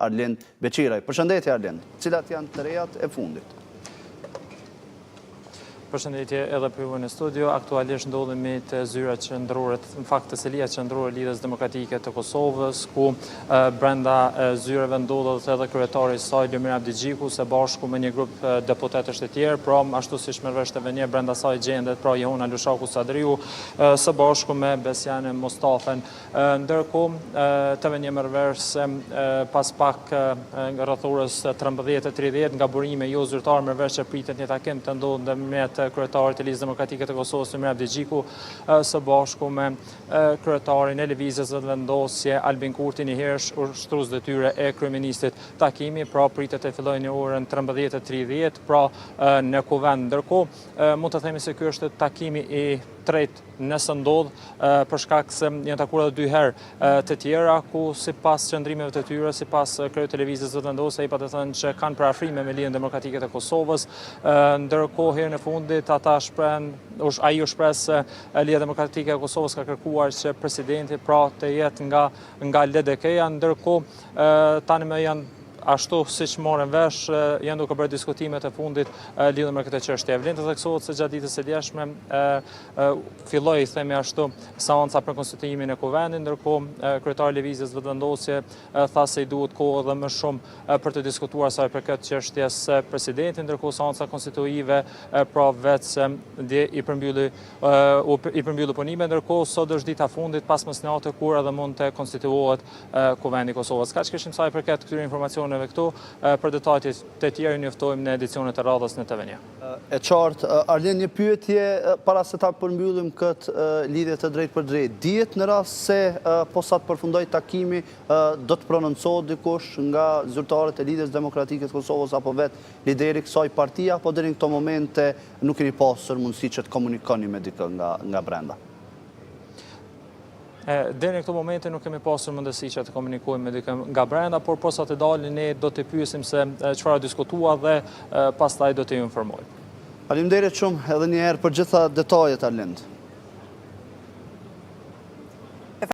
Arlind Beqiraj. Përshëndetje Arlind, cilat janë të rejat e fundit? Përshëndetje edhe për ju në studio. Aktualisht ndodhemi të zyra qendrore, në fakt të selia qendrore Lidhjes Demokratike të Kosovës, ku brenda zyreve ndodhet edhe kryetari i saj Lumir Abdigjiku, së bashku me një grup deputetësh të tjerë, pra ashtu siç merresh të vënie brenda saj gjendet pra Jehona Lushaku Sadriu, së bashku me Besjane Mustafen. Ndërkohë të vënie merresh se pas pak rreth orës 13:30 nga burime jo zyrtar merresh që pritet një takim të ndodhë ndërmjet kryetarit të Lidhjes Demokratike të Kosovës Lumir Abdigjiku së bashku me kryetarin e Lëvizjes së Vendosje Albin Kurti, një herësh ushtrues detyre e kryeministit. Takimi pra pritet të fillojë në orën 13:30 pra në Kuvend. Ndërkohë mund të themi se ky është takimi i tretë nëse ndodh, për shkak se janë takuar edhe 2 herë të tjera ku sipas qëndrimeve të tyre, sipas kryetarit të Lëvizjes së Vendosje, ai pa të thënë që kanë parafrime me Lidhjen Demokratike të Kosovës. Ndërkohë herën e fundit ata ai u shpreh se Lidhja Demokratike e Kosovës ka kërkuar që presidenti pra të jetë nga LDK-ja, ndërkohë tani më janë ashtu siç morën vesh, janë duke bërë diskutimet e fundit lidhur me këtë çështje. Vlen të theksohet se gjatë ditës së djeshme filloi, themi ashtu, seanca për konstituimin e Kuvendit, ndërkohë kryetari i Lëvizjes së Vendosje tha se i duhet kohë edhe më shumë për të diskutuar sa i përket çështjes së presidentit, ndërkohë seanca konstituive pra vetë dje i përmbylli punimet, ndërkohë sot është dita fundit pas mesnatë kur edhe mund të konstituohet Kuvendi i Kosovës. Kaq kishim sa i përket këtyre informacioneve këtu, për detajet të tjerë njoftojmë në edicionet e radhës në TV1. E qartë, Arlind, një pyetje para se ta përmbyllim këtë lidhje të drejtë për drejtë. Dihet në rast se posa të përfundoj takimi do të prononcohet dikush nga zyrtarët e Lidhjes Demokratike të Kosovës apo vetë lideri kësaj partie, apo deri në këto momente nuk keni pasur mundësi që të komunikoni me dikë nga brenda? Deri në këto momente nuk kemi pasur mundësi që të komunikojmë me dikë nga brenda, por posa të dalin ne do të pyesim se çfarë diskutua dhe pastaj do të ju informojmë. Faleminderit shumë edhe një herë për gjitha detajet, Arlind.